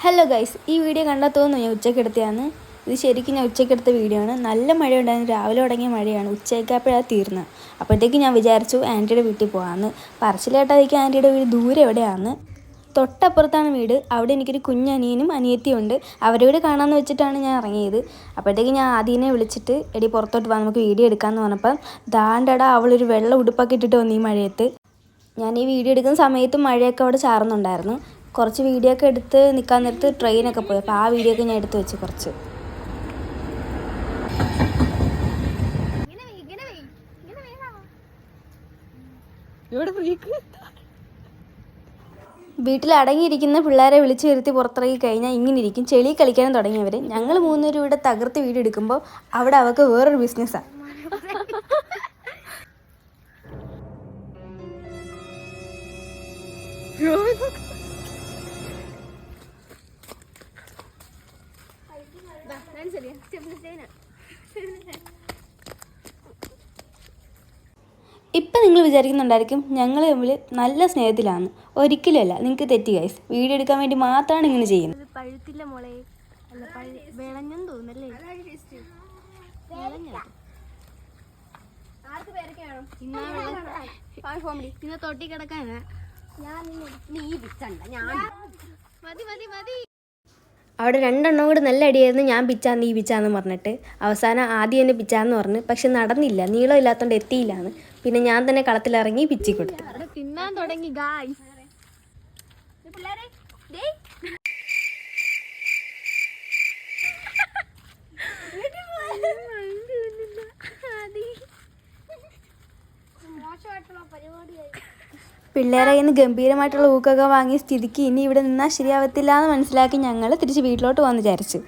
Hello guys, ഈ video കണ്ടാൽ തോന്നുന്നു ഞാൻ ഉച്ചക്കെടുത്തതാണ്. ഇത് ശരിക്കും ഞാൻ ഉച്ചക്കെടുത്ത വീഡിയോ ആണ്. നല്ല മഴ ഉണ്ടായിരുന്നു, രാവിലെ തുടങ്ങിയ മഴയാണ്. ഉച്ചയ്ക്കായപ്പോഴാണ് തീർന്നത്. അപ്പോഴത്തേക്ക് ഞാൻ വിചാരിച്ചു ആൻറ്റിയുടെ വീട്ടിൽ പോകാമെന്ന്. പറച്ചിലേട്ടായിരിക്കും ആൻറ്റിയുടെ വീട് ദൂരെ എവിടെയാണെന്ന്. തൊട്ടപ്പുറത്താണ് വീട്. അവിടെ എനിക്കൊരു കുഞ്ഞനിയനും അനിയത്തിയും ഉണ്ട്. അവരുടെ വീട് കാണാമെന്ന് വെച്ചിട്ടാണ് ഞാൻ ഇറങ്ങിയത്. അപ്പോഴത്തേക്ക് ഞാൻ ആദ്യനെ വിളിച്ചിട്ട് എടി പുറത്തോട്ട് പോകാൻ നമുക്ക് വീഡിയോ എടുക്കാമെന്ന് പറഞ്ഞപ്പം ദാണ്ടടാ അവളൊരു വെള്ള ഉടുപ്പൊക്കെ ഇട്ടിട്ട് വന്നു ഈ മഴയത്ത്. ഞാൻ ഈ വീഡിയോ എടുക്കുന്ന സമയത്ത് മഴയൊക്കെ അവിടെ ചാറുന്നുണ്ടായിരുന്നു. കുറച്ച് വീഡിയോ ഒക്കെ എടുത്ത് നിൽക്കാൻ നേരത്ത് ട്രെയിനൊക്കെ പോയി. അപ്പോൾ ആ വീഡിയോ ഒക്കെ ഞാൻ എടുത്ത് വെച്ച് കുറച്ച്. വീട്ടിൽ അടങ്ങിയിരിക്കുന്ന പിള്ളേരെ വിളിച്ചു വരുത്തി പുറത്തിറങ്ങി കഴിഞ്ഞാൽ ഇങ്ങനെ ഇരിക്കും. ചെളി കളിക്കാനും തുടങ്ങിയവർ. ഞങ്ങൾ മൂന്നുപേരും ഇവിടെ തകർത്ത് വീഡിയോ എടുക്കുമ്പോൾ അവിടെ അവർക്ക് വേറൊരു ബിസിനസ്സാണ്. ഇപ്പം നിങ്ങൾ വിചാരിക്കുന്നുണ്ടായിരിക്കും ഞങ്ങൾ തമ്മിൽ നല്ല സ്നേഹത്തിലാണ്. ഒരിക്കലുമല്ല, നിങ്ങൾക്ക് തെറ്റി ഗൈസ്. വീഡിയോ എടുക്കാൻ വേണ്ടി മാത്രമാണ് ഇങ്ങനെ ചെയ്യുന്നത്. പഴുത്തില്ല മോളെ, അല്ല വിളഞ്ഞെന്ന് തോന്നുന്നല്ലേ. ഇന്ന് തൊട്ടി കിടക്കാനാ. അവിടെ രണ്ടെണ്ണം കൂടെ നല്ല അടിയായിരുന്നു. ഞാൻ പിച്ചാന്ന് ഈ പിച്ചാന്ന് പറഞ്ഞിട്ട് അവസാനം ആദ്യം തന്നെ പിച്ചാന്ന് പറഞ്ഞു. പക്ഷെ നടന്നില്ല, നീളം ഇല്ലാത്തതുകൊണ്ട് എത്തിയില്ലാന്ന്. പിന്നെ ഞാൻ തന്നെ കളത്തിലിറങ്ങി പിച്ചി കൊടുത്തു. തിന്നാൻ തുടങ്ങി ഗായ്സ്. പിള്ളേരെ കയ്യിൽ നിന്ന് ഗംഭീരമായിട്ടുള്ള ഊക്കൊക്കെ വാങ്ങിയ സ്ഥിതിക്ക് ഇനി ഇവിടെ നിന്നാൽ ശരിയാവത്തില്ല എന്ന് മനസ്സിലാക്കി ഞങ്ങൾ തിരിച്ച് വീട്ടിലോട്ട് പോകാമെന്ന് വിചാരിച്ചു.